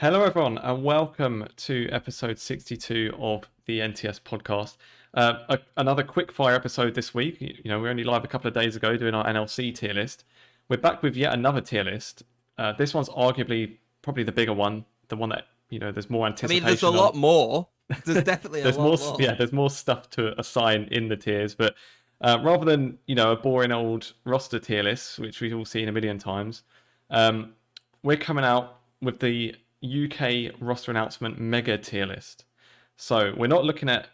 Hello, everyone, and welcome to episode 62 of the NTS Podcast. Another quick fire episode this week. We only live a couple of days ago doing our NLC tier list. We're back with yet another tier list. This one's arguably probably the bigger one, the one that there's more anticipation. There's a lot more. There's definitely a lot more. Yeah, there's more stuff to assign in the tiers, but rather than a boring old roster tier list, which we've all seen a million times, we're coming out with the UK roster announcement mega tier list. So we're not looking at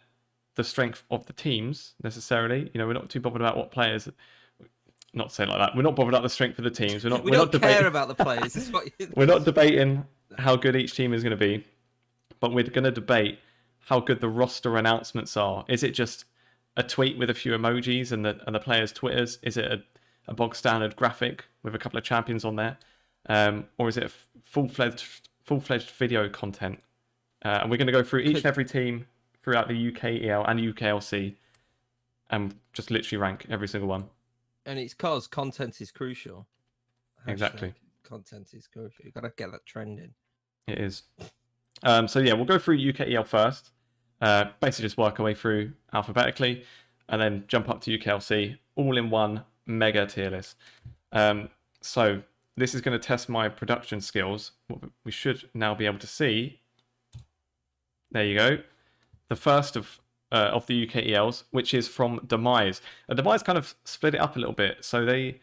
the strength of the teams necessarily. We're not too bothered about what players. Not to say it like that. We're not bothered about the strength of the teams. We don't care about the players. We're not debating how good each team is going to be, but we're going to debate how good the roster announcements are. Is it just a tweet with a few emojis and the players' Twitters? Is it a bog standard graphic with a couple of champions on there, or is it a full-fledged video content? And we're going to go through each and every team throughout the UKEL and UKLC and just literally rank every single one. And it's because content is crucial. Exactly. Content is crucial. You've got to get that trending. It is. So yeah, we'll go through UKEL first. Basically just work our way through alphabetically and then jump up to UKLC all in one mega tier list. So this is going to test my production skills. What we should now be able to see. There you go. The first of the UKELs, which is from Demise. Demise kind of split it up a little bit. So they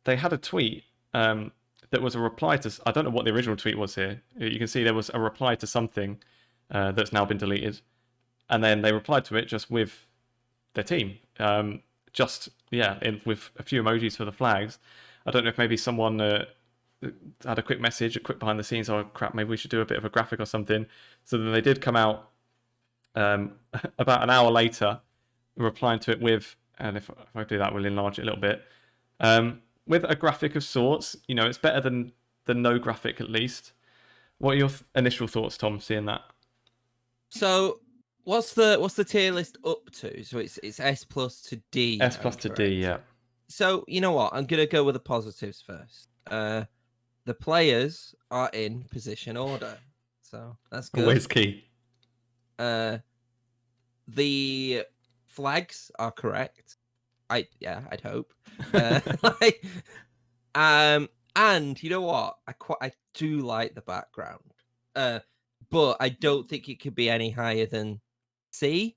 had a tweet that was a reply to... I don't know what the original tweet was here. You can see there was a reply to something that's now been deleted. And then they replied to it just with their team. With a few emojis for the flags. I don't know if maybe someone had a quick message, a quick behind the scenes, oh crap, maybe we should do a bit of a graphic or something. So then they did come out about an hour later, replying to it with, and if I do that, we'll enlarge it a little bit, with a graphic of sorts. It's better than no graphic at least. What are your initial thoughts, Tom, seeing that? So what's the tier list up to? So it's S plus to D. S plus to D, yeah. So, you know what? I'm going to go with the positives first. The players are in position order. So, that's good. Always key. The flags are correct. I'd hope. And you know what? I do like the background. But I don't think it could be any higher than C.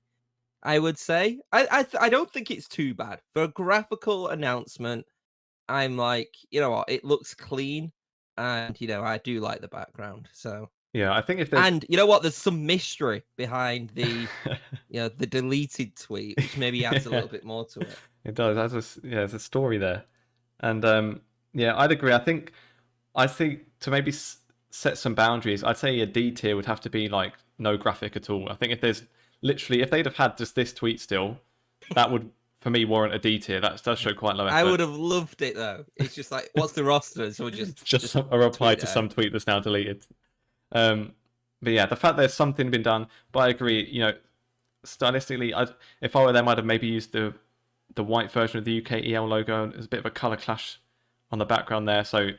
I would say I don't think it's too bad for a graphical announcement. I'm like, you know what, it looks clean, and I do like the background. So yeah, I think and you know what, there's some mystery behind the the deleted tweet, which maybe adds a little bit more to it. It does. There's a story there, and I'd agree. I think to maybe set some boundaries, I'd say a D tier would have to be like no graphic at all. I think if they'd have had just this tweet still, that would, for me, warrant a D tier. That does show quite low effort. I would have loved it, though. It's just like, what's the roster? So just a reply to some tweet that's now deleted. But yeah, the fact there's something been done. But I agree, stylistically, if I were them, I'd have maybe used the white version of the UKEL logo. There's a bit of a colour clash on the background there, so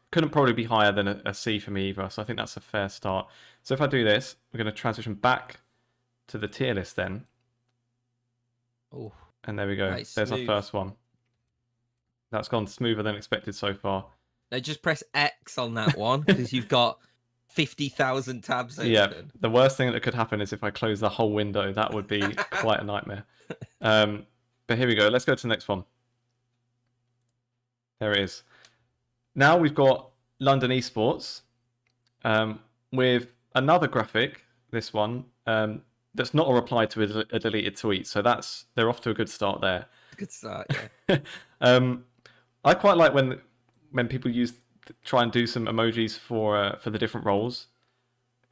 couldn't probably be higher than a C for me either. So I think that's a fair start. So if I do this, we're going to transition back to the tier list then. Oh, and there we go. Nice, there's smooth. Our first one. That's gone smoother than expected so far. Now just press X on that one because you've got 50,000 tabs open. Yeah, the worst thing that could happen is if I close the whole window. That would be quite a nightmare. But here we go. Let's go to the next one. There it is. Now we've got LDN Esports with another graphic. This one. That's not a reply to a deleted tweet, so they're off to a good start there. Good start, yeah. I quite like when people try and do some emojis for the different roles,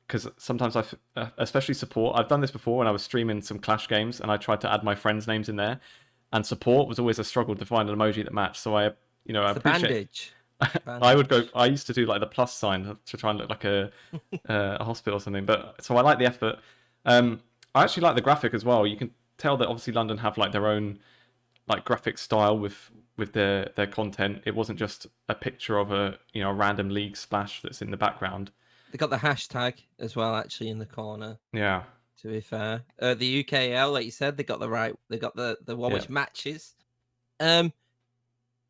because sometimes especially support. I've done this before when I was streaming some Clash games, and I tried to add my friends' names in there, and support was always a struggle to find an emoji that matched. So I appreciate. Bandage. I used to do like the plus sign to try and look like a hospital or something. But so I like the effort. I actually like the graphic as well. You can tell that obviously LDN have like their own like graphic style with their content. It wasn't just a picture of a random league splash that's in the background. They got the hashtag as well, actually, in the corner. Yeah. To be fair, the UKL, like you said, they got the right. They got the one Yeah. which matches.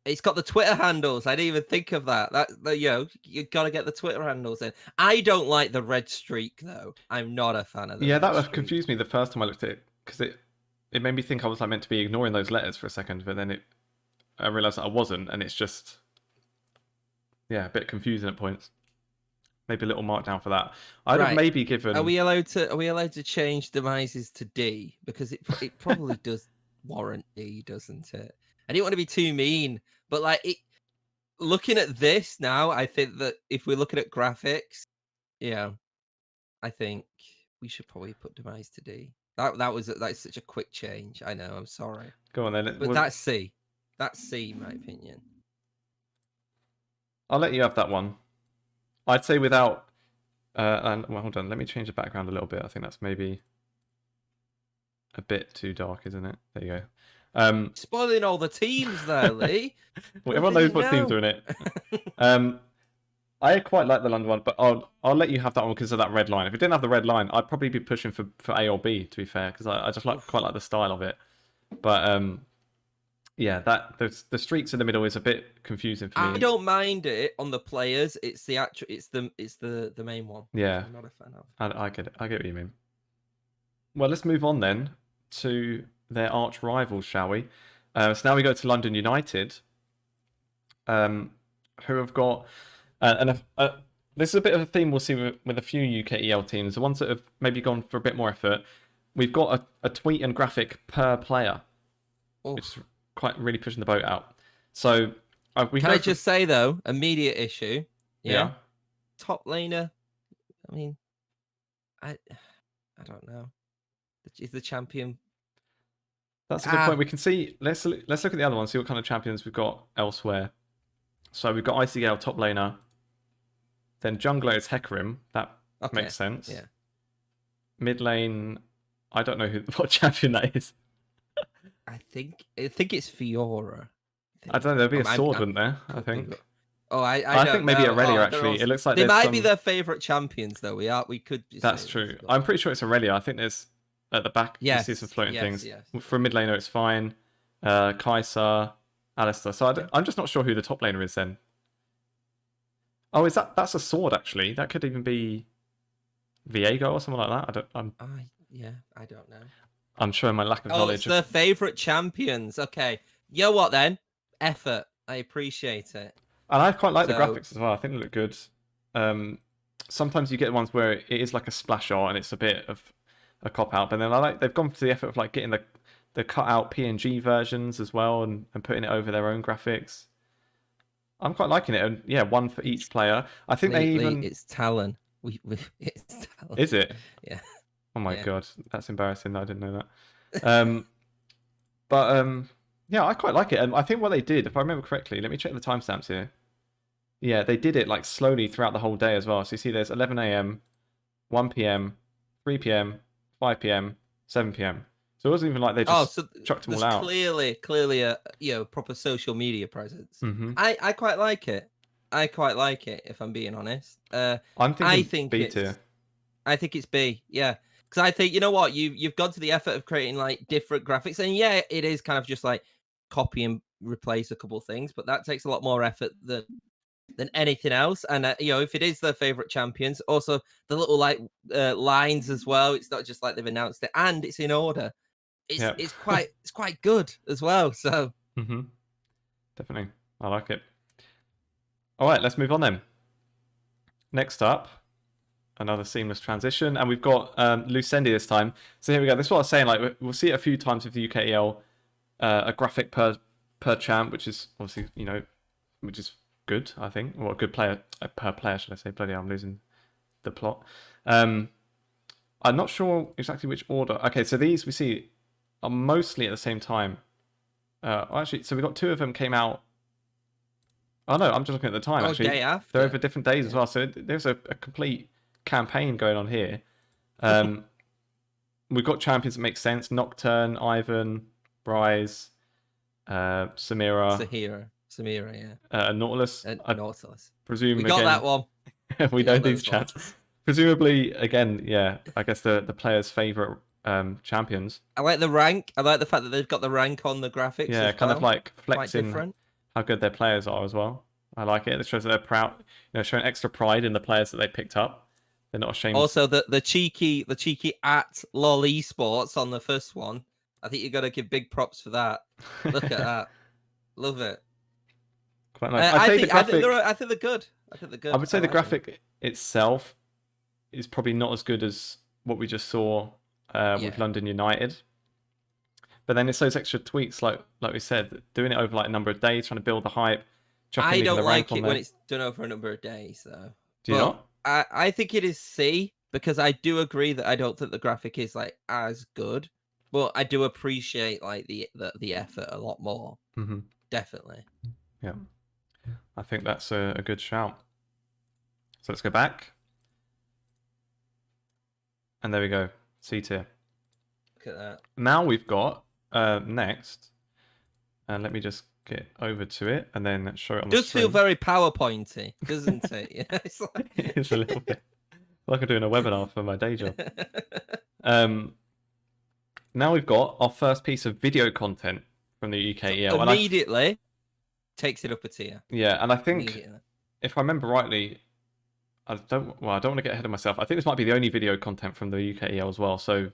It's got the Twitter handles. I didn't even think of that. You got to get the Twitter handles in. I don't like the red streak though. I'm not a fan of the. Yeah, red that streak. confused me the first time I looked at it because it made me think I was like meant to be ignoring those letters for a second, but then I realised that I wasn't, and it's just a bit confusing at points. Maybe a little markdown for that. I'd have maybe given. Are we allowed to change Demises to D, because it probably does warrant D, doesn't it? I didn't want to be too mean, but like looking at this now, I think that if we're looking at graphics, I think we should probably put Demise to D. That's such a quick change. I know. I'm sorry. Go on then. But that's C. That's C, in my opinion. I'll let you have that one. I'd say without. Well, hold on. Let me change the background a little bit. I think that's maybe a bit too dark, isn't it? There you go. Spoiling all the teams there, Lee. Well, everyone knows what teams are in it. I quite like the London one, but I'll let you have that one because of that red line. If it didn't have the red line, I'd probably be pushing for A or B, to be fair, because I just quite like the style of it. But the streaks in the middle is a bit confusing for me. I don't mind it on the players. It's the main one. Yeah, I'm not a fan of. I get it. I get what you mean. Well, let's move on then to their arch rivals, shall we? So now we go to London United, who have got this is a bit of a theme we'll see with a few UKEL teams. The ones that have maybe gone for a bit more effort. We've got a tweet and graphic per player, which is quite really pushing the boat out. So can I just say though, immediate issue. Yeah. Top laner. I mean, I don't know. Is the champion? That's a good point. We can see. Let's look at the other ones. See what kind of champions we've got elsewhere. So we've got ICL top laner. Then jungler is Hecarim. That makes sense. Yeah. Mid lane, I don't know what champion that is. I think it's Fiora. I don't know. There'd be a sword, wouldn't there? I think. I think maybe Aurelia actually. It looks like they might be their favorite champions though. We could. That's true. I'm pretty sure it's Aurelia. I think there's at the back. You see some floating things. Yes. For a mid laner, it's fine. Kai'Sa, Alistair. So I'm just not sure who the top laner is then. Oh, that's a sword actually? That could even be Viego or something like that. I don't know. I'm showing my lack of knowledge. It's their favorite champions. Okay, you know what then? Effort. I appreciate it. And I quite like the graphics as well. I think they look good. Sometimes you get ones where it is like a splash art and it's a bit of a cop out, but then they've gone to the effort of like getting the cut out PNG versions as well and putting it over their own graphics. I'm quite liking it, and one for each player. I think it's Talon. It's Talon. Is it? Yeah. Oh my god, that's embarrassing. I didn't know that. I quite like it, and I think what they did, if I remember correctly, let me check the timestamps here. Yeah, they did it like slowly throughout the whole day as well. So you see, there's 11 a.m., 1 p.m., 3 p.m., 5 p.m., 7 p.m. So it wasn't even like they just chucked them all out. Clearly a proper social media presence. Mm-hmm. I quite like it. If I'm being honest. I'm thinking B tier. I think it's B. Yeah, because I think, you know what, you've gone to the effort of creating like different graphics, and it is kind of just like copy and replace a couple of things, but that takes a lot more effort than anything else. And if it is their favorite champions, also the little lines as well. It's not just like they've announced it, and it's in order. It's quite good as well. So definitely, I like it. All right, let's move on then. Next up, another seamless transition, and we've got Lucendi this time. So here we go. This is what I was saying. Like we'll see it a few times with the UKEL, a graphic per champ, which is obviously which is good. I think, or a good player per player, should I say? Bloody hell, I'm losing the plot. I'm not sure exactly which order. Okay, so these we see are mostly at the same time. Actually, so we got two of them came out. Oh no, I'm just looking at the time. Actually, day after. They're over different days as well. So there's a complete campaign going on here. We've got champions that make sense: Nocturne, Ivan, Bryce, Samira, yeah. Nautilus. Nautilus. Presume we got that one. We know on these those chats. ones. Presumably, again, yeah, I guess the players' favorite champions. I like the rank. I like the fact that they've got the rank on the graphics Yeah, as kind of well. like Quite flexing different. how good their players are as well. I like it. It shows that they're proud, showing extra pride in the players that they picked up. They're not ashamed. Also, the cheeky at LOL Esports on the first one. I think you got to give big props for that. Look at that. Love it. Quite nice. I I'd say think the graphic. I think they're good. I think they're good. I would say the like them. graphic itself is probably not as good as what we just saw with London United. But then it's those extra tweaks, like we said, doing it over like a number of days, trying to build the hype. I Even don't the rank like it on when there. it's done over a number of days, though. Do you not? I think it is C because I do agree that I don't think the graphic is like as good, but I do appreciate like the effort a lot more. Mm-hmm. Definitely. Yeah, I think that's a good shout. So let's go back, and there we go, C tier. Look at that. Now we've got next, and let me just get over to it and then show it on the Does screen. feel very PowerPointy, doesn't it? Yeah, it's like... It's a little bit like I'm doing a webinar for my day job. Now we've got our first piece of video content from the UKEL. So immediately takes it up a tier. Yeah, and I think if I remember rightly, I don't want to get ahead of myself. I think this might be the only video content from the UKEL as well. So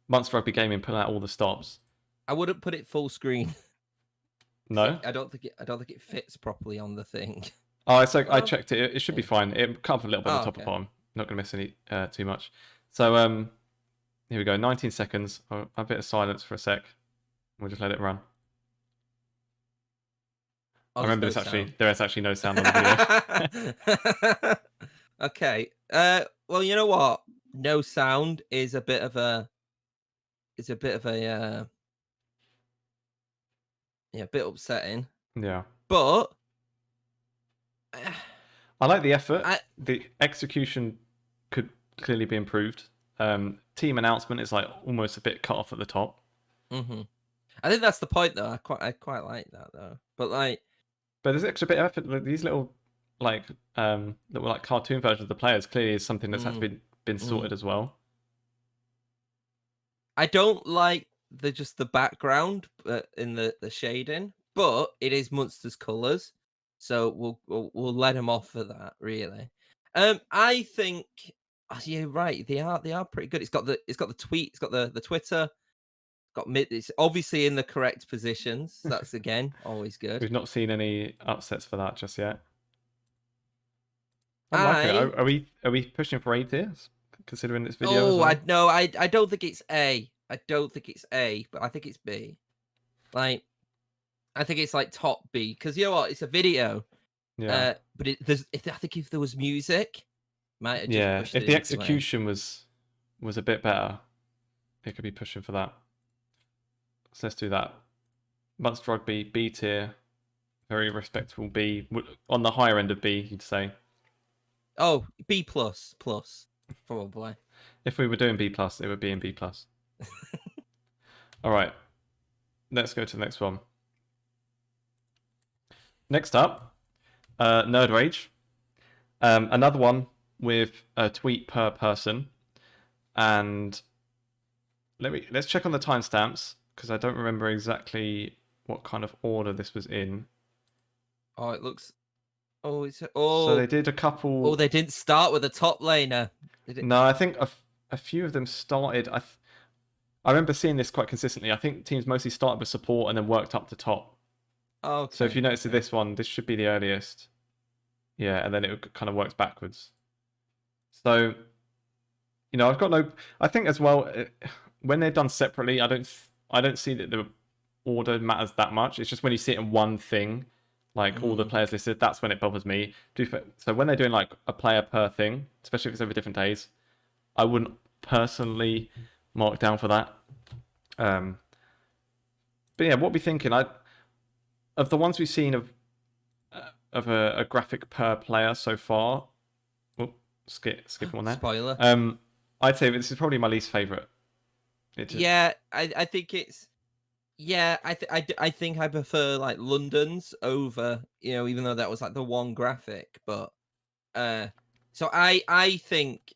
Munster Rugby Gaming pulling out all the stops. I wouldn't put it full screen. No, I don't think it fits properly on the thing. Oh, so I checked it. It should be fine. It comes a little bit at the top of the bottom. Not going to miss any too much. So here we go. 19 seconds. A bit of silence for a sec. We'll just let it run. I remember this actually. There is actually no sound on the video. Okay. Well, you know what? No sound is a bit of a. It's a bit of a. Yeah, a bit upsetting. Yeah. But I like the effort. The execution could clearly be improved. Team announcement is like almost a bit cut off at the top. Mm-hmm. I think that's the point, though. I quite like that, though. But there's extra bit of effort. Like, these little that were like cartoon versions of the players clearly is something that's had to been sorted as well. I don't like the background in the shading, but it is Munster's colours, so we'll let him off for that. Really, I think you're right. They are pretty good. It's got the tweet. It's got the Twitter. It's obviously in the correct positions. So that's again always good. We've not seen any upsets for that just yet. I like it. Are we pushing for A tiers considering this video? Oh, as well? I don't think it's A. I don't think it's A, but I think it's B. Like, I think it's like top B because you know what? It's a video. Yeah. But I think if there was music, might have just pushed if it the into execution was a bit better, it could be pushing for that. So let's do that. Munster Rugby B tier, very respectable B, on the higher end of B, you'd say. Oh, B plus probably. If we were doing B plus, it would be in B plus. All right, let's go to the next one. Next up, NerdRage. Another one with a tweet per person, and let's check on the timestamps because I don't remember exactly what kind of order this was in. Oh, it looks. So they did a couple. Oh, they didn't start with a top laner. No, I think a few of them started. I remember seeing this quite consistently. I think teams mostly started with support and then worked up to top. Oh, okay. So if you notice this one, this should be the earliest. Yeah, and then it kind of works backwards. So, I've got no. I think as well when they're done separately, I don't see that the order matters that much. It's just when you see it in one thing, like all the players listed, that's when it bothers me. So when they're doing like a player per thing, especially if it's over different days, I wouldn't personally mark down for that. But yeah, what we thinking? Of the ones we've seen of a graphic per player so far. Oh, skip one there. Spoiler. I'd say this is probably my least favorite. Yeah, I think it's. Yeah, I think I prefer like London's over, even though that was like the one graphic, but So I think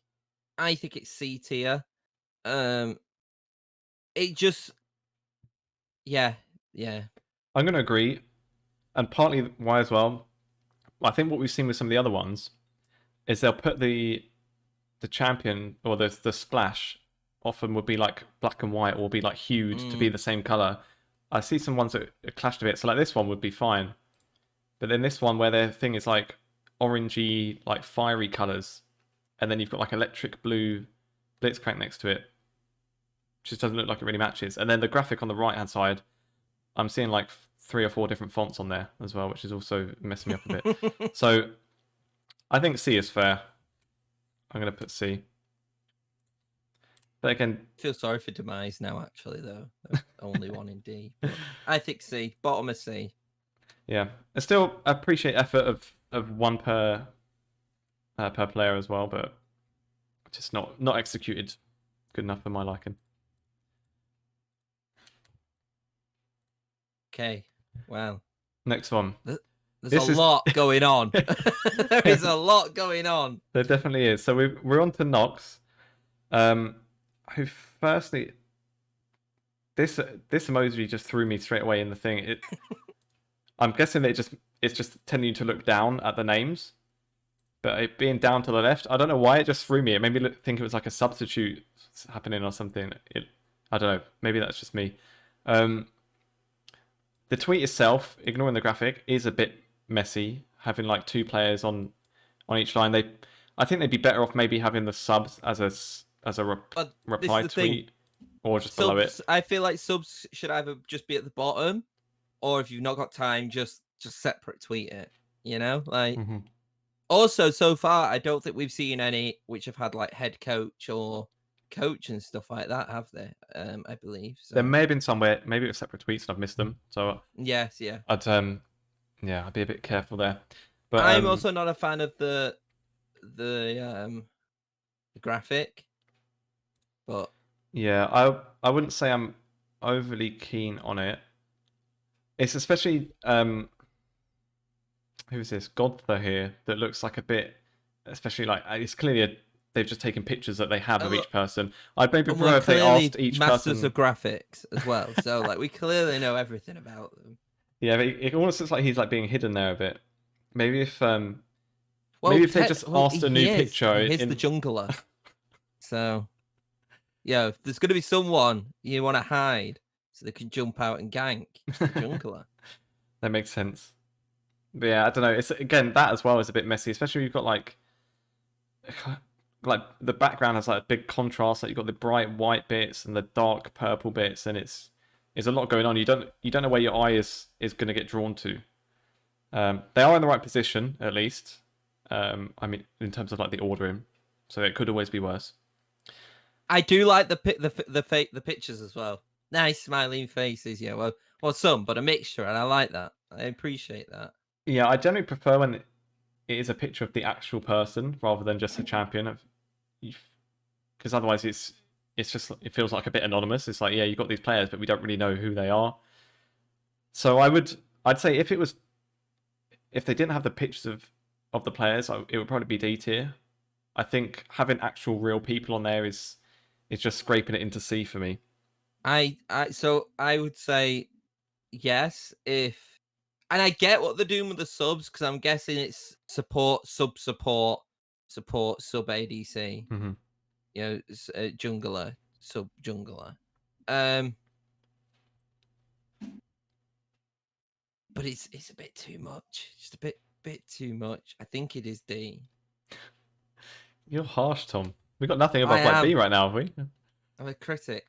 it's C tier. It just yeah. I'm going to agree, and partly why as well. I think what we've seen with some of the other ones is they'll put the champion or the splash often would be like black and white or will be like hued to be the same color. I see some ones that clashed a bit, so like this one would be fine, but then this one where their thing is like orangey, like fiery colors, and then you've got like electric blue blitzcrank next to it, just doesn't look like it really matches. And then the graphic on the right hand side, I'm seeing like 3 or 4 different fonts on there as well, which is also messing me up a bit. So I think C is fair. I'm going to put C. But again, I feel sorry for Demise now, actually, though. Only one in D. But I think C, bottom of C. Yeah, I still appreciate effort of one per player as well, but just not executed good enough for my liking. Okay, well. Next one. There's a lot going on. There is a lot going on. There definitely is. So we're on to NOX. Who firstly, this emoji just threw me straight away in the thing. I'm guessing that it's just telling you to look down at the names, but it being down to the left, I don't know why it just threw me. It made me think it was like a substitute happening or something. I don't know. Maybe that's just me. The tweet itself, ignoring the graphic, is a bit messy. Having like 2 players on each line, I think they'd be better off maybe having the subs as a reply tweet or just below it. I feel like subs should either just be at the bottom, or if you've not got time, just separate tweet it. You know, like. Mm-hmm. Also, so far, I don't think we've seen any which have had like head coach or coach and stuff like that, have they? I believe so. There may have been somewhere, maybe it was separate tweets and I've missed them. So yes, yeah. I'd be a bit careful there. But I'm also not a fan of the graphic. But yeah, I wouldn't say I'm overly keen on it. It's especially who's this Godther here that looks like a bit, especially like it's clearly they've just taken pictures that they have of each person. I'd maybe prefer if they asked each masters person of graphics as well. So like we clearly know everything about them. Yeah, but it almost looks like he's like being hidden there a bit. Maybe if maybe if they just asked a new picture. He's the jungler. So yeah, if there's going to be someone you want to hide so they can jump out and gank, it's the jungler. That makes sense. But yeah, I don't know. It's again that as well is a bit messy, especially when you've got like the background has like a big contrast. Like you've got the bright white bits and the dark purple bits, and it's a lot going on. You don't know where your eye is going to get drawn to. They are in the right position at least. I mean, in terms of like the ordering, so it could always be worse. I do like the pictures as well. Nice smiling faces. Yeah, well, some, but a mixture, and I like that. I appreciate that. Yeah, I generally prefer when it is a picture of the actual person rather than just a champion. Because otherwise, it feels like a bit anonymous. It's like, yeah, you've got these players, but we don't really know who they are. So I'd say if they didn't have the pictures of the players, it would probably be D tier. I think having actual real people on there is just scraping it into C for me. So I would say yes and I get what they're doing with the subs because I'm guessing it's support sub ADC. Mm-hmm. You know, jungler sub jungler. But it's a bit too much. Just a bit too much. I think it is D. You're harsh, Tom. We've got nothing above like B right now, have we? I'm a critic.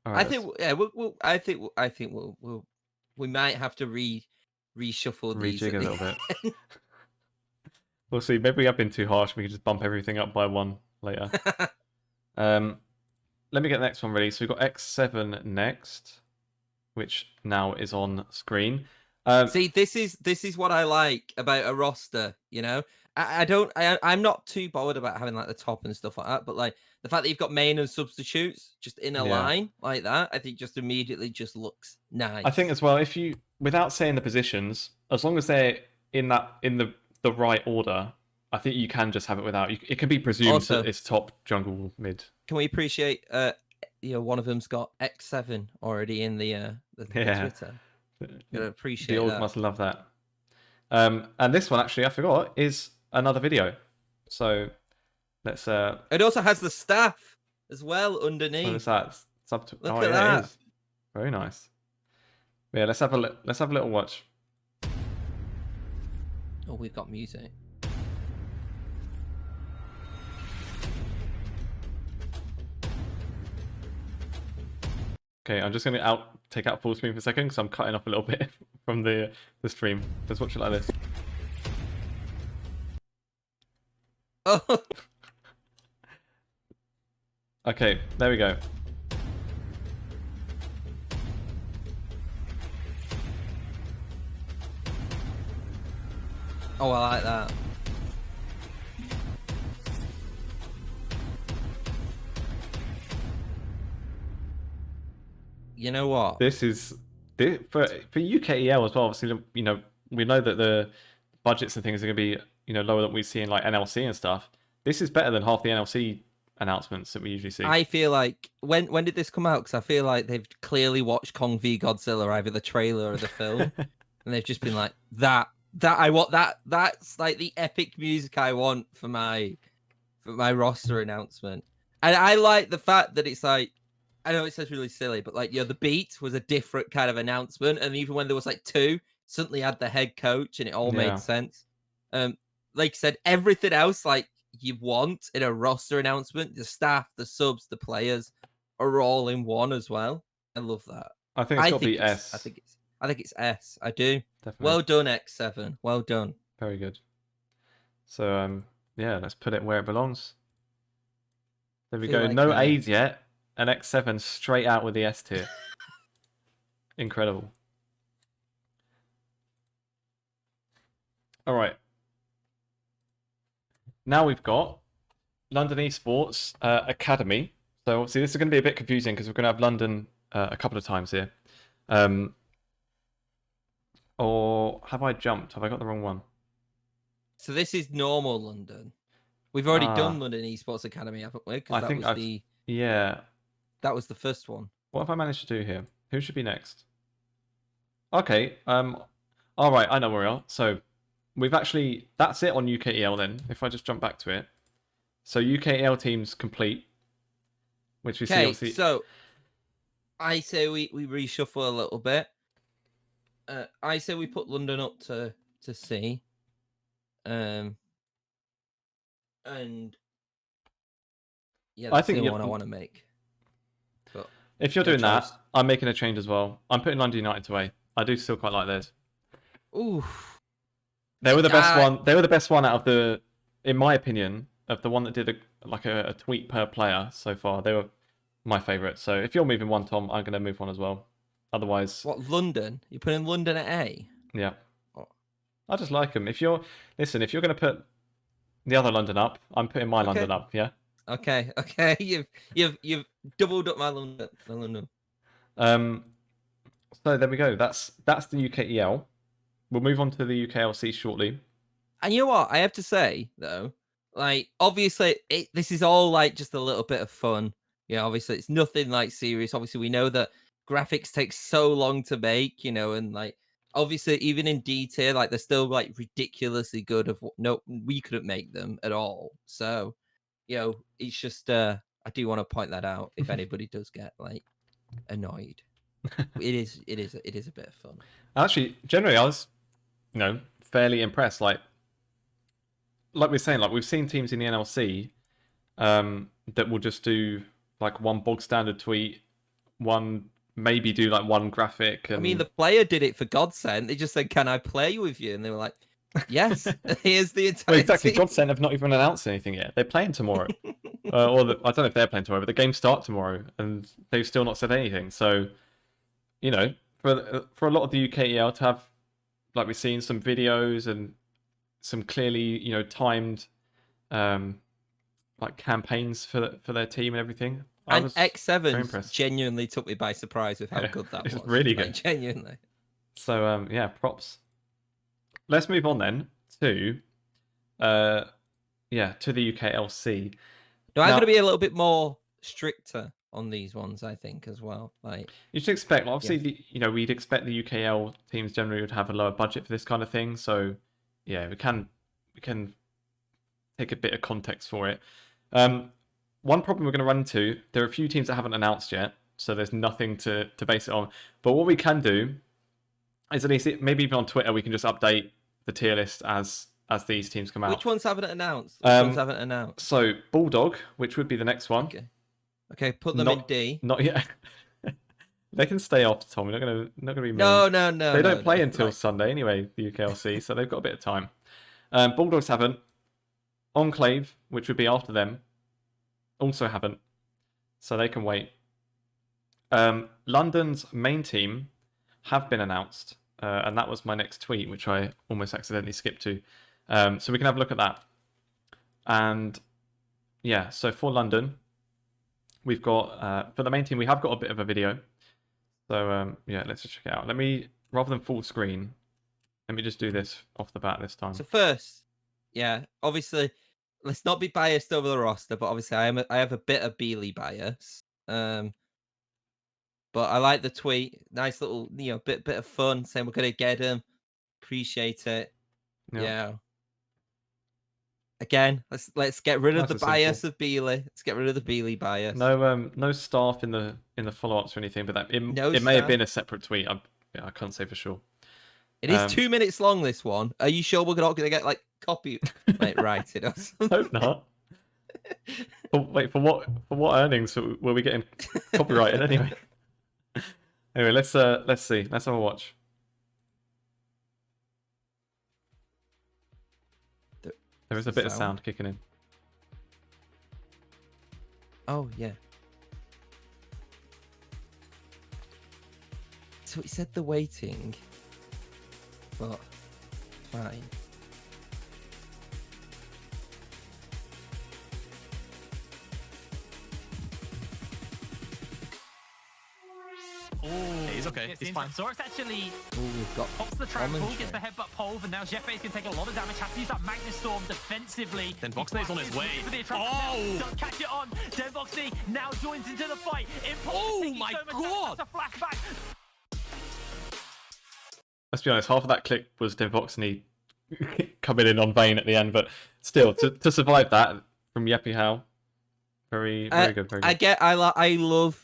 Right, I think we might have to reshuffle these. Rejig a little bit. We'll see. Maybe we have been too harsh. We can just bump everything up by 1 later. Let me get the next one ready. So we've got X7 next, which now is on screen. See, this is what I like about a roster. You know, I'm not too bothered about having like the top and stuff like that, but like the fact that you've got main and substitutes just in a line like that, I think just immediately just looks nice. I think as well, if you, without saying the positions, as long as they're in the right order, I think you can just have it without. It can be presumed Also, that it's top, jungle, mid. Can we appreciate? One of them's got X7 already in the Twitter. Gotta appreciate The old that. must love that. And this one actually, I forgot, is another video. So let's. It also has the staff as well underneath. What is that? Look at that. It is. Very nice. Yeah, let's have a little watch. Oh, we've got music. Okay, I'm just gonna take out full screen for a second because I'm cutting off a little bit from the stream. Let's watch it like this. Oh. Okay, there we go. Oh, I like that. You know what? This is for UKEL as well. Obviously, we know that the budgets and things are going to be lower than we see in like NLC and stuff. This is better than half the NLC announcements that we usually see. I feel like when did this come out? Because I feel like they've clearly watched Kong v Godzilla, either the trailer or the film, and they've just been like, that I want that. That's like the epic music I want for my roster announcement. And I like the fact that it's like, I know it sounds really silly, but like, the beat was a different kind of announcement, and even when there was like two, suddenly had the head coach, and it all made sense. Like I said, everything else like you want in a roster announcement, the staff, the subs, the players are all in one as well. I love that. I think it's got to be S. I think it's S. I do. Definitely. Well done, X7. Well done. Very good. So yeah, let's put it where it belongs. There we go. Like no A's yet. An X7 straight out with the S tier. Incredible. All right. Now we've got London Esports Academy. So obviously this is going to be a bit confusing because we're going to have London a couple of times here. Or have I jumped? Have I got the wrong one? So this is normal London. We've already done London Esports Academy, haven't we? Because that was the first one. What have I managed to do here? Who should be next? Okay. All right. I know where we are. So we've actually, that's it on UKEL then. If I just jump back to it. So UKEL team's complete, which we see obviously. So I say we reshuffle a little bit. I say we put London up to C. And yeah, that's the one I want to make. But if you're doing that, I'm making a change as well. I'm putting London United to A. I do still quite like theirs. Ooh. They were the best one. They were the best one out of the, in my opinion, of the one that did a tweet per player so far. They were my favourite. So if you're moving one, Tom, I'm going to move one as well. Otherwise, what, London? You're putting London at A? Yeah. Oh. I just like them. If you're going to put the other London up, I'm putting my London up. Yeah. Okay. You've doubled up my London. So there we go. That's the UKEL. We'll move on to the UKLC shortly. And you know what? I have to say though, like obviously this is all like just a little bit of fun. Yeah, obviously it's nothing like serious. Obviously we know that graphics take so long to make, and like obviously even in D tier, like they're still like ridiculously good. We couldn't make them at all. So, it's just I do want to point that out if anybody does get like annoyed. It is a bit of fun. Actually, generally I was fairly impressed. Like we're saying, like we've seen teams in the NLC that will just do like one bog standard tweet, maybe do like one graphic. And... I mean, the player did it for Godsend. They just said, "Can I play with you?" And they were like, "Yes." Here's the entire. Well, exactly. Godsend have not even announced anything yet. They're playing tomorrow, I don't know if they're playing tomorrow, but the games start tomorrow, and they've still not said anything. So, for a lot of the UKEL to have, like we've seen, some videos and some clearly timed like campaigns for their team and everything. And X7 genuinely took me by surprise with how good that was. It's really good. Genuinely. So, props. Let's move on then to to the UKLC. No, I'm Now- going to be a little bit more stricter on these ones, I think, as well. Like, You should expect, obviously, we'd expect the UKL teams generally would have a lower budget for this kind of thing. So, yeah, we can take a bit of context for it. One problem we're going to run into, there are a few teams that haven't announced yet, so there's nothing to base it on. But what we can do is at least, maybe even on Twitter, we can just update the tier list as these teams come out. which ones haven't announced? Which ones haven't announced? So, Bulldog, which would be the next one. Okay, put them in D. Not yet. They can stay off, Tom. We're not gonna be mean. No. They don't play until Sunday anyway, the UKLC, so they've got a bit of time. Bulldogs haven't. Enclave, which would be after them, also haven't, so they can wait. London's main team have been announced, and that was my next tweet, which I almost accidentally skipped to. So we can have a look at that. And yeah, so for London, we've got, for the main team, we have got a bit of a video. So yeah, let's just check it out. Let me, rather than full screen, let me just do this off the bat this time. So first, yeah, obviously, let's not be biased over the roster, but obviously I have a bit of Bealey bias. But I like the tweet. Nice little, bit of fun, saying we're gonna get him. Appreciate it. Yeah. Again, let's get rid of the bias of Bealey. Let's get rid of the Bealey bias. No staff in the follow-ups or anything, but it may have been a separate tweet. I can't say for sure. It is 2 minutes long, this one. Are you sure we're not going to get like copyrighted or something? Hope not. Wait, for what earnings were we getting copyrighted anyway? Anyway, let's see. Let's have a watch. There is a bit of sound kicking in. Oh, yeah. So it said the waiting, but fine. He's okay. He's fine. Zork's actually we've got pops the trap pull, gets the headbutt pole, and now Jeffbase can take a lot of damage. Has to use that Magnus Storm defensively. Then Voxney's on his way. Don't catch it on. Then Voxney now joins into the fight. Oh my god! That's a flashback. Let's be honest, half of that clip was Devoxney coming in on Vayne at the end, but still, to survive that from Yeppy Howe, very good, very good.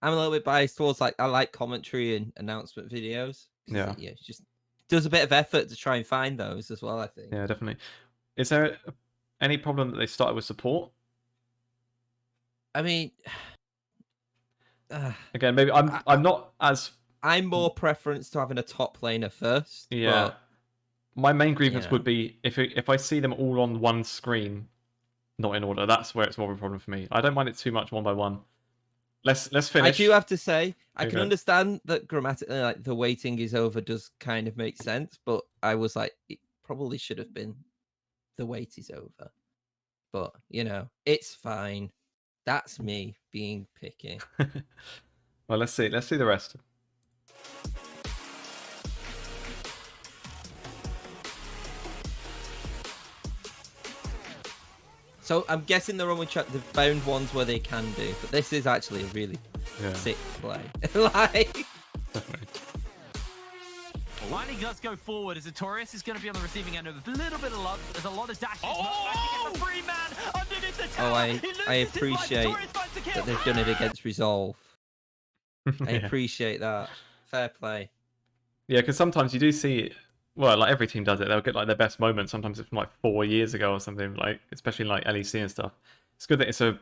I'm a little bit biased towards I like commentary and announcement videos. Yeah, it just does a bit of effort to try and find those as well, I think. Yeah, definitely. Is there any problem that they started with support? I mean, again, maybe I'm not as. I'm more preference to having a top laner first. Yeah. My main grievance would be if I see them all on one screen, not in order. That's where it's more of a problem for me. I don't mind it too much one by one. Let's finish. I do have to say, I can understand that grammatically, the waiting is over does kind of make sense, but I was like, it probably should have been the wait is over. But it's fine. That's me being picky. Well, let's see the rest. So I'm guessing the Roman chat, they've found ones where they can do, but this is actually a really sick play. Definitely. Lightning does go forward as Artorias is going to be on the receiving end of a little bit of love. There's a lot of dashes. Oh! The free man underneath the tower. I appreciate that they've done it against Resolve. I appreciate that. Fair play. Yeah, because sometimes you do see, well, like every team does it. They'll get like their best moment. Sometimes it's from like 4 years ago or something, like especially like LEC and stuff. It's good that it's a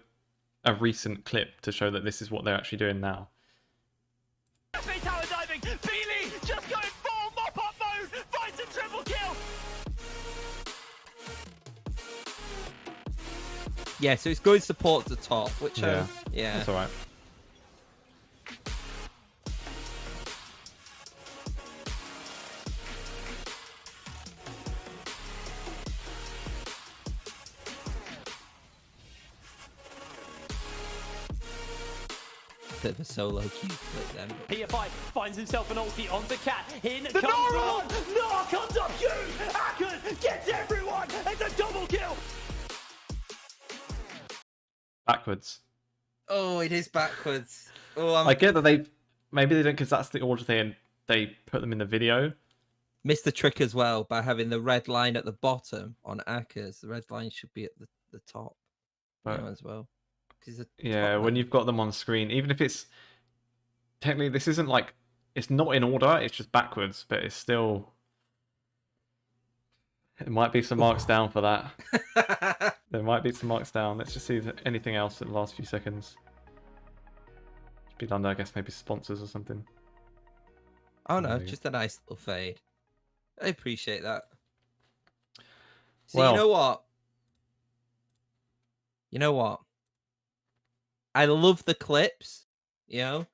recent clip to show that this is what they're actually doing now. Tower diving. Bealey just going full mop-up mode. Finds a triple kill. Yeah, so it's going support to top, which yeah, that's all right. Bit of a solo queue clip then. PFI finds himself an ulti onto Cat. In comes Noah! Noah comes up huge! Akers gets everyone! It's a double kill! backwards. Oh, it is backwards. Oh, I get that maybe they don't because that's the order they put them in the video. missed the trick as well by having the red line at the bottom on Akers. The red line should be at the top as well. Yeah, when you've got them on screen, even if it's technically this isn't like it's not in order, it's just backwards, but it's still it might be some marks down for that. There might be some marks down. Let's just see if anything else in the last few seconds. Should be done there, I guess maybe sponsors or something. Oh no, just a nice little fade. I appreciate that. So Well, you know what? You know what? I love the clips. You know,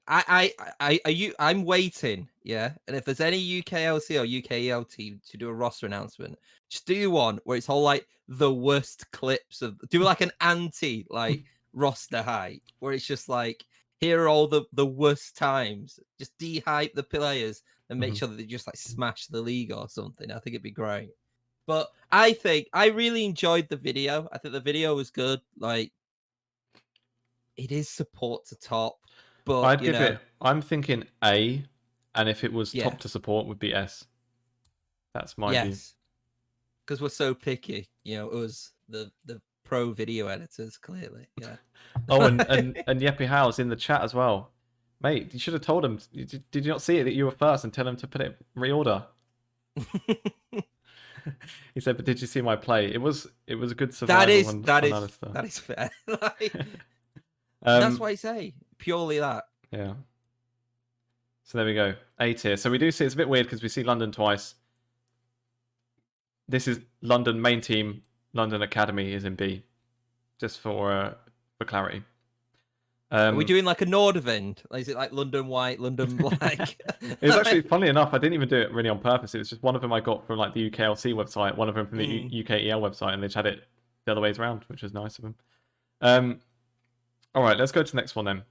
I'm waiting. Yeah, and if there's any UKLC or UKEL team to do a roster announcement, just do one where it's all like the worst clips of. Do like an anti like roster hype where it's just like here are all the worst times. Just de-hype the players and make sure that they just like smash the league or something. I think it'd be great. But I think I really enjoyed the video. I think the video was good. Like, it is support to top, but I'd give it. I'm thinking A, and if it was Yeah. top to support, would be S. That's my view. yes, because we're so picky. You know, it was the pro video editors clearly. Yeah. Oh, and Yeppy Howe's in the chat as well. Mate, you should have told him. Did you not see it that you were first and tell him to put it reorder? He said, "But did you see my play? It was a good survival." that is fair. Like, that's what I say. Purely that. Yeah. So there we go. A tier. So we do see it's a bit weird because we see London twice. This is London main team. London Academy is in B, just for clarity. Are we doing like a Nord event? Like, is it like London white, London black? It was actually, funny enough, I didn't even do it really on purpose. It was just one of them I got from like the UKLC website, one of them from the UKEL website, and they just had it the other ways around, which was nice of them. All right, let's go to the next one then.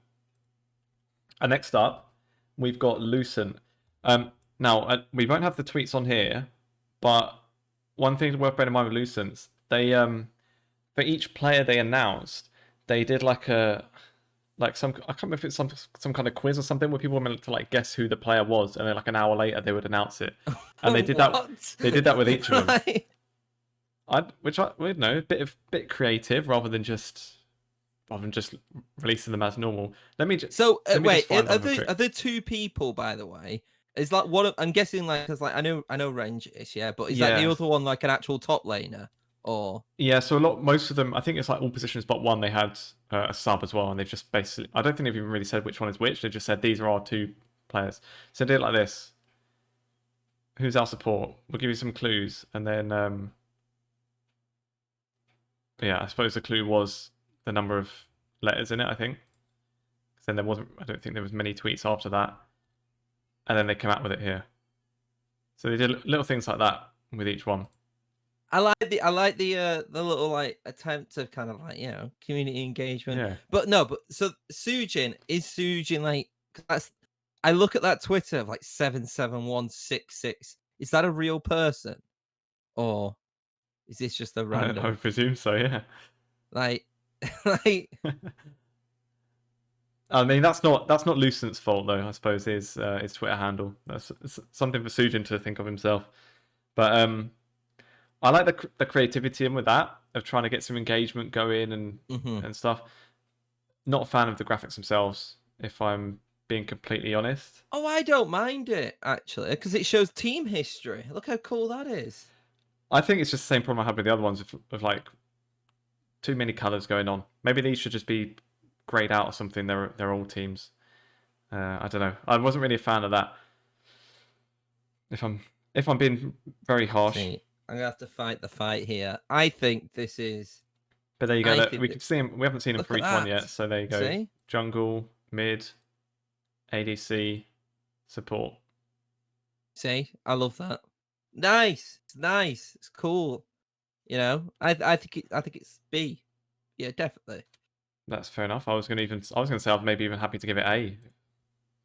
And next up, we've got Lucent. Now, we won't have the tweets on here, but one thing worth bearing in mind with Lucent, they for each player they announced, they did like some I can't remember if it's some kind of quiz or something where people were meant to like guess who the player was, and then like an hour later they would announce it, and they did that. They did that with each of them. Which I would know, a bit creative rather than just releasing them as normal. Let me just. So wait, are there two people, by the way? Is like one? I'm guessing like because like I know Range is, yeah, but is that the other one like an actual top laner or? Yeah, so most of them, I think it's like all positions but one. They had a sub as well, and they've just basically. I don't think they've even really said which one is which. They just said these are our two players. So they did it like this. Who's our support? We'll give you some clues, and then I suppose the clue was the number of letters in it, I think. Then I don't think there was many tweets after that. And then they came out with it here. So they did little things like that with each one. I like the little like attempt of kind of like, you know, community engagement. Yeah. But so Sujin like I look at that Twitter of like 77166. Is that a real person? Or is this just a random? I presume so, yeah. Like I mean, that's not Lucent's fault though. I suppose his Twitter handle. That's something for Sujin to think of himself. But I like the creativity in with that of trying to get some engagement going and stuff. Not a fan of the graphics themselves, if I'm being completely honest. Oh, I don't mind it actually because it shows team history. Look how cool that is. I think it's just the same problem I had with the other ones of like too many colours going on. Maybe these should just be grayed out or something. They're all teams. I don't know. I wasn't really a fan of that. If I'm being very harsh. See, I'm gonna have to fight the fight here. I think this is. But there you go. We can see him. We haven't seen him for each one yet. So there you go. See? Jungle, mid, ADC, support. See, I love that. Nice. It's nice. It's cool. You know, I think it's B. Yeah, definitely. That's fair enough. I was gonna say I'm maybe even happy to give it A,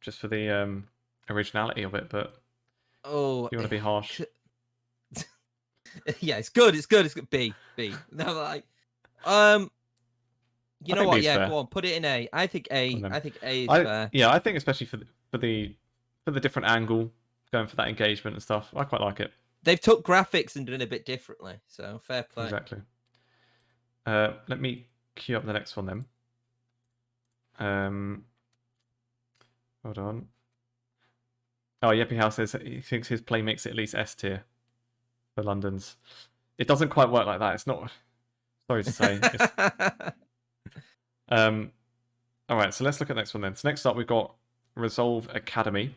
just for the originality of it. But if you want to be harsh. Yeah, it's good. It's good. It's good. B. No, like, You I know think what? B's Yeah, fair. go on. Put it in A. I think A. them. I think A is fair. Yeah, I think especially for the different angle, going for that engagement and stuff, I quite like it. They've took graphics and done it a bit differently, so fair play. Exactly. Let me queue up the next one then. Hold on. Oh, Yeppy House says he thinks his play makes it at least S tier for London's. It doesn't quite work like that. It's not. Sorry to say. All right, so let's look at the next one then. So next up, we've got Resolve Academy.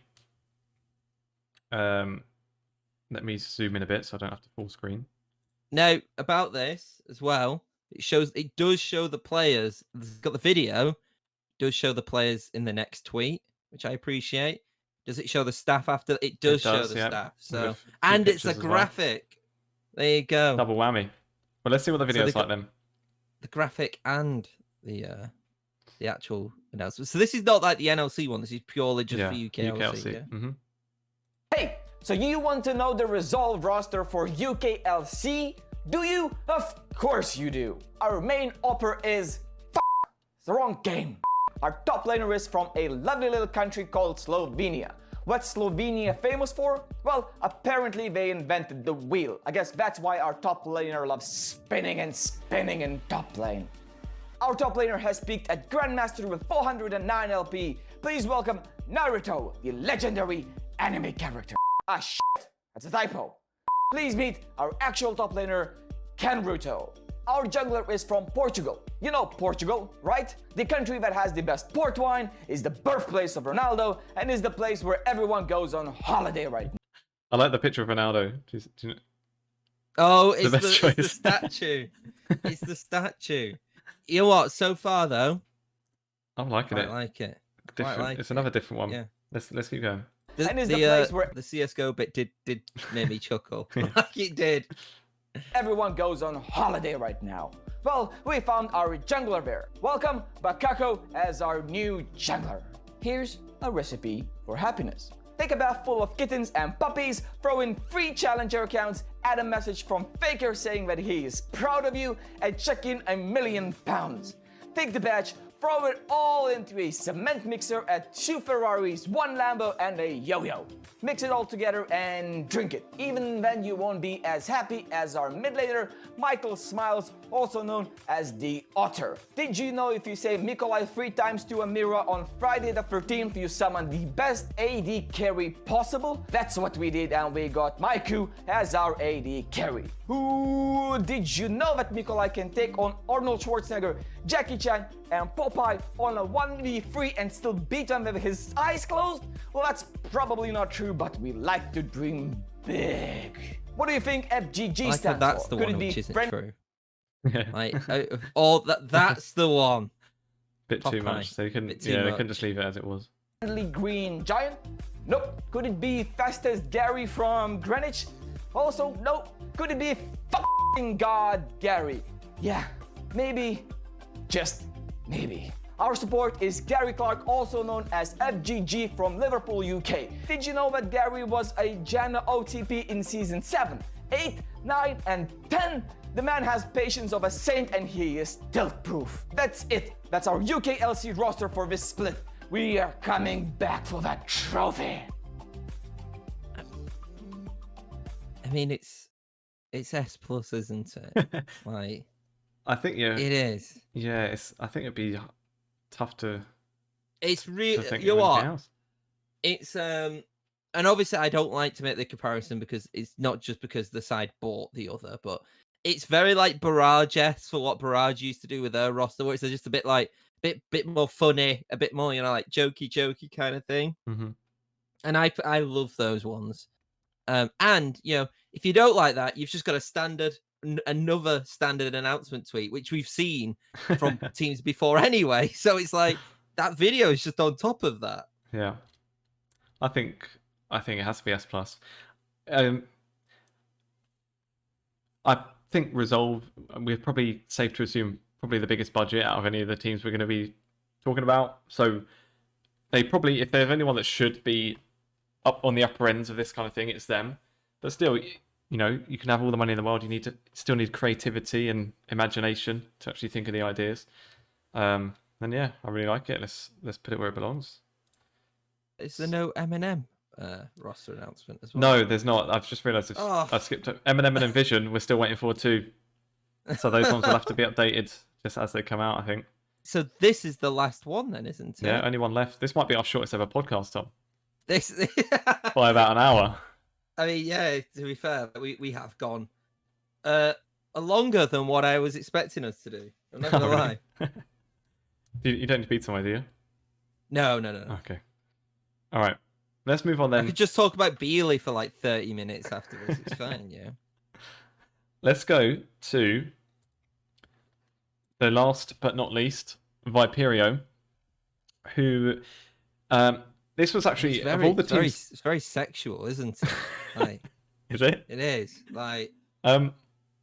Let me zoom in a bit so I don't have to full screen. Now, about this as well, it does show the players. It's got the video. It does show the players in the next tweet, which I appreciate. Does it show the staff after? It does show the yeah. staff. So, With and it's a pictures as well. graphic. There you go. Double whammy. Well, let's see what the So video's they've like got- then. The graphic and the actual announcement. So this is not like the NLC one. This is purely just for UKLC. Yeah? Mm-hmm. Hey, so you want to know the Resolve roster for UKLC? Do you? Of course you do. Our main offer is it's the wrong game. Our top laner is from a lovely little country called Slovenia. What's Slovenia famous for? Well, apparently they invented the wheel. I guess that's why our top laner loves spinning and spinning in top lane. Our top laner has peaked at Grandmaster with 409 LP. Please welcome Naruto, the legendary anime character. Ah shit, that's a typo. Please meet our actual top laner, Kenruto. Our jungler is from Portugal. You know Portugal, right? The country that has the best port wine, is the birthplace of Ronaldo, and is the place where everyone goes on holiday right now. I like the picture of Ronaldo. Do you know? Oh, The it's best the choice. statue. It's the statue. You know what? So far though, I'm liking I it. like it. Quite Different. like It's it. another different one. Yeah. Let's keep going. The, And is the place where- the CS:GO bit did make me chuckle. Yeah. Like it did. Everyone goes on holiday right now. Well, we found our jungler there. Welcome Bakako as our new jungler. Here's a recipe for happiness. Take a bath full of kittens and puppies, throw in 3 challenger accounts, add a message from Faker saying that he is proud of you, and check in £1 million. Take the badge, throw it all into a cement mixer at 2 Ferraris, 1 Lambo, and a yo-yo. Mix it all together and drink it. Even then you won't be as happy as our mid laner, Michael Smiles, also known as the Otter. Did you know if you say Mikolai 3 times to a mirror on Friday the 13th, you summon the best AD carry possible? That's what we did, and we got Maiku as our AD carry. Ooh, did you know that Mikolai can take on Arnold Schwarzenegger, Jackie Chan, and Popeye on a 1v3 and still beat them with his eyes closed? Well, that's probably not true, but we like to dream big. What do you think FGG I like how stands that's for? the Could one it be which isn't friend- true. Like out of all that's the one. Bit too Popeye. much. So you couldn't. Bit too Yeah, they much. couldn't just leave it as it was. friendly green giant? Nope. Could it be fastest Gary from Greenwich? Also, nope. Could it be fucking God Gary? Yeah, maybe. Just maybe. Our support is Gary Clark, also known as FGG from Liverpool, UK. Did you know that Gary was a Janna OTP in Season 7, 8, 9, and 10? The man has patience of a saint and he is tilt-proof. That's it. That's our UKLC roster for this split. We are coming back for that trophy. I mean, it's S plus, isn't it? Like I think yeah. it is. Yeah, I think it'd be tough to It's really. think You of know anything what? else. It's and obviously I don't like to make the comparison because it's not just because the side bought the other, but it's very like Barrage-esque for what Barrage used to do with their roster, where it's just a bit like bit more funny, a bit more, you know, like jokey kind of thing. Mhm. And I love those ones. And you know, if you don't like that, you've just got another standard announcement tweet, which we've seen from teams before anyway. So it's like that video is just on top of that. Yeah, I think it has to be S plus. I think Resolve. We're probably safe to assume probably the biggest budget out of any of the teams we're going to be talking about. So they probably, if there's anyone that should be up on the upper ends of this kind of thing, it's them. But still, you know, you can have all the money in the world. You still need creativity and imagination to actually think of the ideas. Then yeah, I really like it. Let's put it where it belongs. Is there no M&M roster announcement as well? No, there's not. I've just realised Oh. I've skipped it. M&M and Envision. We're still waiting for too. So those ones will have to be updated just as they come out, I think. So this is the last one then, isn't it? Yeah, only one left. This might be our shortest ever podcast, Tom, This. by about an hour. I mean, yeah. To be fair, we have gone longer than what I was expecting us to do. I'm not gonna Oh, lie. really? You don't need to beat somewhere, do you? No. Okay. All right. Let's move on I then. could just talk about Bealey for like 30 minutes afterwards. It's fine, yeah. Let's go to the last but not least, Viperio, who this was actually of all the teams. It's very sexual, isn't it? Like, Is it? it is. Like, Well,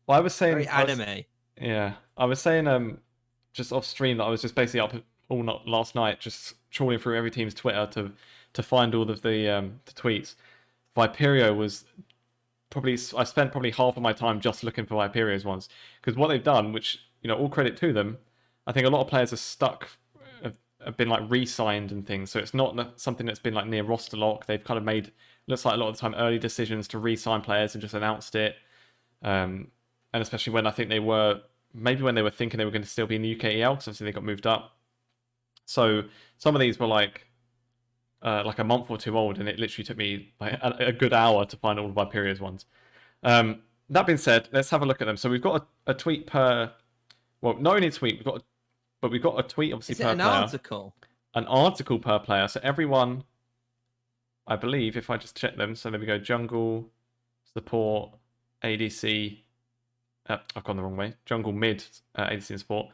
I was saying very anime. I was saying just off stream that I was just basically up all night last night, just trawling through every team's Twitter to find all of the tweets. Viperio was I spent probably half of my time just looking for Viperio's ones, because what they've done, which all credit to them, I think a lot of players are stuck, have been like re-signed and things, so it's not something that's been like near roster lock. They've kind of made, looks like a lot of the time, early decisions to re-sign players and just announced it. And especially when I think they were thinking they were going to still be in the UKEL, because obviously they got moved up. So some of these were like a month or two old, and it literally took me like a good hour to find all of Viperio's ones. That being said, let's have a look at them. So we've got a tweet per, well, not only a tweet, we've got a tweet obviously Is it per an player. article? An article per player. So everyone, I believe, if I just check them, so there we go: jungle, support, ADC. I've gone the wrong way. Jungle, mid, ADC and support.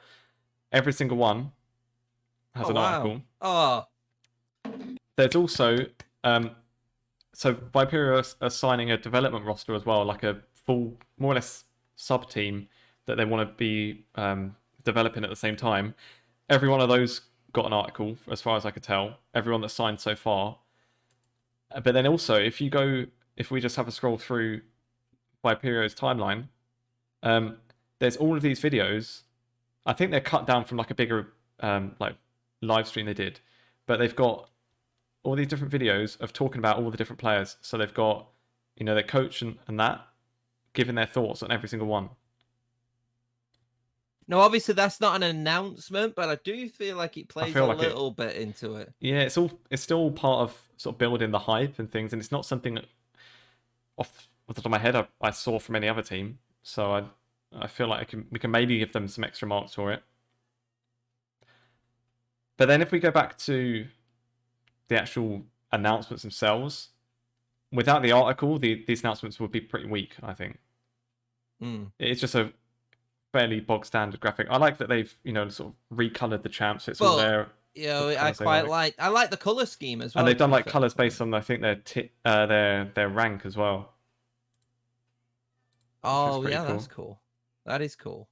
Every single one has an article. Oh, There's also so Viperio are signing a development roster as well, like a full, more or less, sub team that they want to be developing at the same time. Every one of those got an article, as far as I could tell. Everyone that's signed so far. But then also, if we just have a scroll through Viperio's timeline, there's all of these videos. I think they're cut down from like a bigger like live stream they did, but they've got all these different videos of talking about all the different players. So they've got, their coach and that, giving their thoughts on every single one. no, obviously that's not an announcement, but I do feel like it plays a little bit into it. Yeah, it's still part of sort of building the hype and things, and it's not something that off the top of my head I saw from any other team. So I feel like we can maybe give them some extra marks for it. But then if we go back to the actual announcements themselves, without the article, these announcements would be pretty weak, I think. It's just a fairly bog standard graphic. I like that they've, sort of recolored the champs. So it's all there. I like the color scheme as well. And they've done like colors based on, I think, their rank as well. Oh yeah, cool. That's cool. That is cool.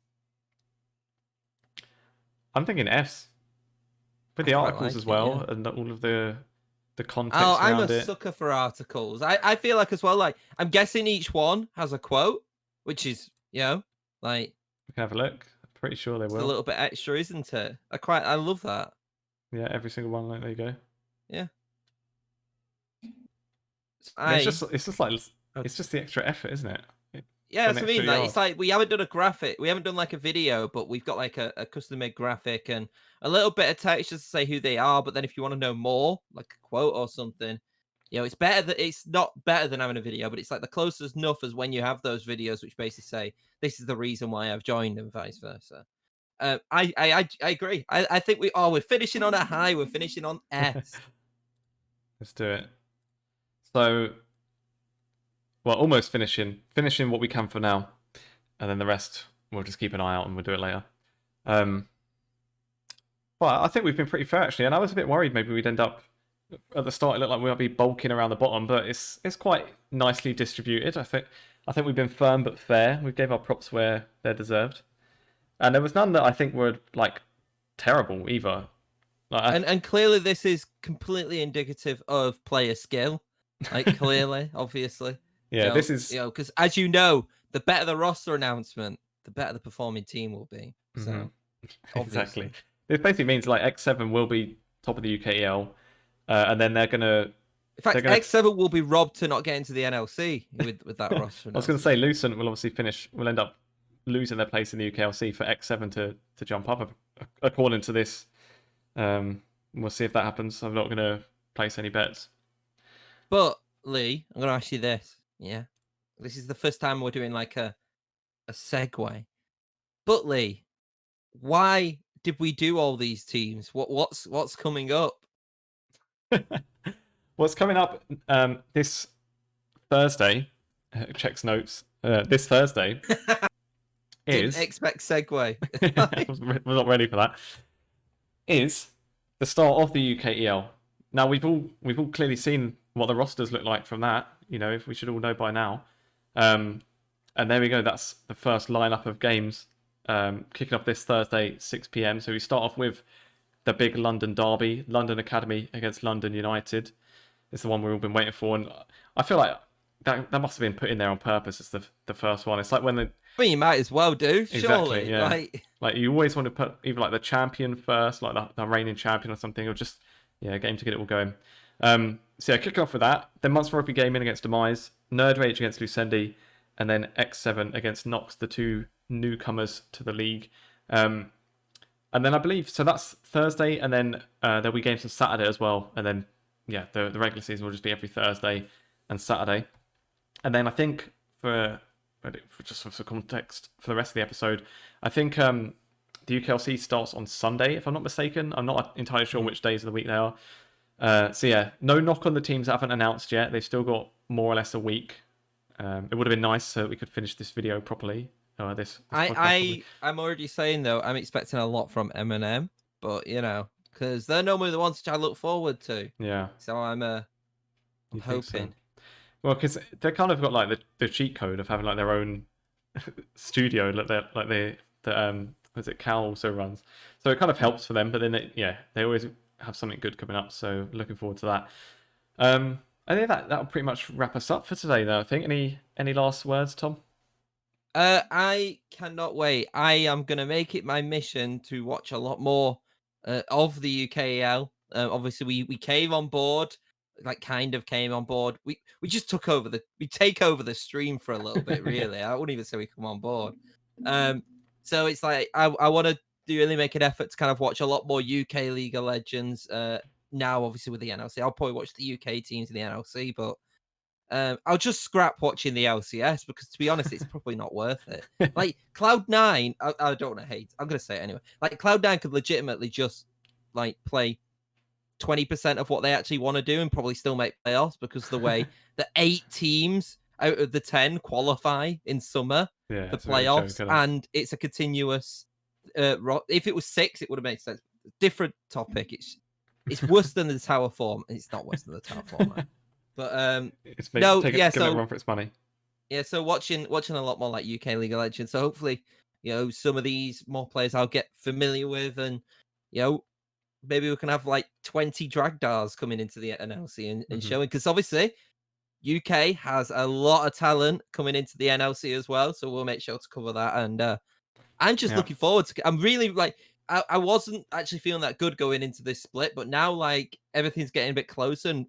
I'm thinking Fs with the articles as well, and all of the context around it. I'm a sucker for articles. I feel like as well, like, I'm guessing each one has a quote, which is, like, We can have a look. I'm pretty sure they will. a little bit extra, isn't it? I love that. Yeah, every single one. Like, there you go. Yeah. It's just the extra effort, isn't it? Yeah, that's what I mean. Like, it's like we haven't done a graphic, we haven't done like a video, but we've got like a custom-made graphic and a little bit of text just to say who they are. But then if you want to know more, like a quote or something, it's better that it's not better than having a video, but it's like the closest enough as when you have those videos which basically say this is the reason why I've joined and vice versa. I agree. I think we're finishing on a high. We're finishing on S. Let's do it. So, well, almost finishing what we can for now, and then the rest we'll just keep an eye out and we'll do it later. But I think we've been pretty fair actually, and I was a bit worried maybe we'd end up at the start. It looked like we might be bulking around the bottom, but it's quite nicely distributed. I think we've been firm but fair. We gave our props where they're deserved, and there was none that I think were like terrible either. Like, and clearly this is completely indicative of player skill. Like clearly, obviously. Yeah, this is because as you know, the better the roster announcement, the better the performing team will be. So exactly. This basically means like X7 will be top of the UKEL, and then they're gonna. In fact, gonna... X7 will be robbed to not get into the NLC with that roster. I was going to say Lucent will obviously will end up losing their place in the UKLC for X7 to jump up, according to this. We'll see if that happens. I'm not going to place any bets. But Lee, I'm going to ask you this. Yeah, this is the first time we're doing like a segue. But Lee, why did we do all these teams? What's coming up? What's coming up this Thursday? Checks notes. This Thursday is. Didn't expect segue. I was not ready for that. Is the start of the UKEL. Now we've all clearly seen what the rosters look like from that. You know, if we should all know by now. And there we go. That's the first lineup of games kicking off this Thursday, 6 p.m. So we start off with the big London derby, London Academy against London United. It's the one we've all been waiting for, and I feel like that must have been put in there on purpose as the first one. It's like when the Well, you might as well do, Exactly, surely. yeah. Like you always want to put either like the champion first, like the reigning champion or something, or just a game to get it all going. So yeah, kick off with that. Then Munster Rugby Gaming against Demise, NerdRage against Lucendi, and then X7 against NOX, the two newcomers to the league. And then I believe so that's Thursday, and then there'll be games on Saturday as well, and then the regular season will just be every Thursday and Saturday. And then I think for context for the rest of the episode, I think the UKLC starts on Sunday, if I'm not mistaken. I'm not entirely sure which days of the week they are. So yeah, no knock on the teams that haven't announced yet. They've still got more or less a week. It would have been nice so that we could finish this video properly. This I'm already saying though, I'm expecting a lot from M&M, but because they're normally the ones which I look forward to. Yeah. So I'm hoping. So? Well, because they kind of got like the cheat code of having like their own studio, was it Cal also runs, so it kind of helps for them. But then they always have something good coming up. So looking forward to that. I think that'll pretty much wrap us up for today, though. I think any last words, Tom? I cannot wait. I am going to make it my mission to watch a lot more of the UKEL. Obviously, we came on board, kind of came on board. We just take over the stream for a little bit, really. I wouldn't even say we come on board. So it's like I want to really make an effort to kind of watch a lot more UK League of Legends. Now, obviously, with the NLC, I'll probably watch the UK teams in the NLC, but I'll just scrap watching the LCS because, to be honest, it's probably not worth it. Like Cloud9, I don't want to hate. I'm going to say it anyway. Like Cloud9 could legitimately just play 20% of what they actually want to do and probably still make playoffs because of the way the 8 teams out of the 10 qualify in summer for playoffs, and it's a continuous. If it was 6, it would have made sense. Different topic. It's worse than the tower form. It's not worse than the tower format. But give it a run for its money. Yeah, so watching a lot more like UK League of Legends. So hopefully, some of these more players I'll get familiar with, and maybe we can have 20 Dragdars coming into the NLC and showing, because obviously UK has a lot of talent coming into the NLC as well. So we'll make sure to cover that, and I'm just looking forward to. I'm really I wasn't actually feeling that good going into this split, but now everything's getting a bit closer, and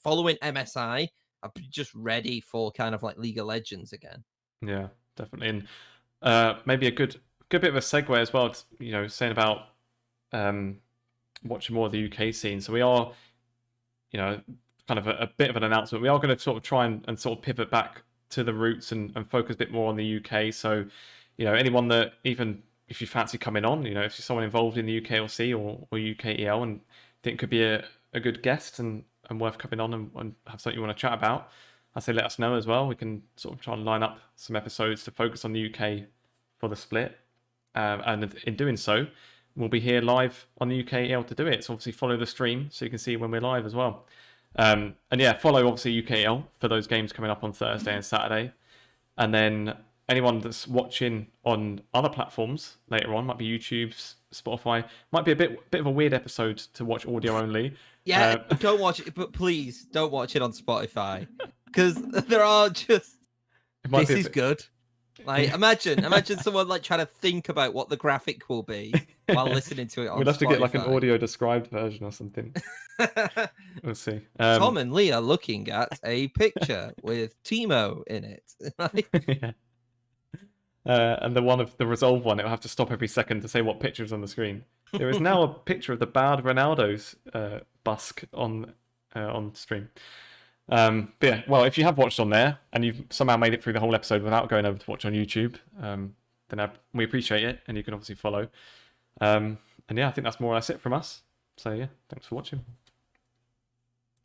following MSI, I'm just ready for kind of League of Legends again. Yeah, definitely. And maybe a good bit of a segue as well, saying about watching more of the UK scene. So we are, kind of a bit of an announcement. We are going to sort of try and sort of pivot back to the roots and focus a bit more on the UK. So, anyone that, even if you fancy coming on, if you're someone involved in the UKLC or UKEL and think could be a good guest and worth coming on and have something you want to chat about, I say let us know as well. We can sort of try and line up some episodes to focus on the UK for the split. And in doing so, we'll be here live on the UKEL to do it. So obviously follow the stream so you can see when we're live as well. And follow obviously UKEL for those games coming up on Thursday and Saturday. And then anyone that's watching on other platforms later on, might be YouTube, Spotify, might be a bit of a weird episode to watch audio only. Yeah, don't watch it, but please don't watch it on Spotify because there are just. This is good. Like, imagine someone like trying to think about what the graphic will be while listening to it on We'd have to get like an Spotify. audio described version or something. We'll see. Tom and Lee are looking at a picture with Timo in it. Yeah. And the resolve one, it'll have to stop every second to say what picture is on the screen. There is now a picture of the bad Ronaldo's busk on stream. But yeah, well, if you have watched on there and you've somehow made it through the whole episode without going over to watch on YouTube, then we appreciate it, and you can obviously follow. And yeah, I think that's more or less it from us. So yeah, thanks for watching.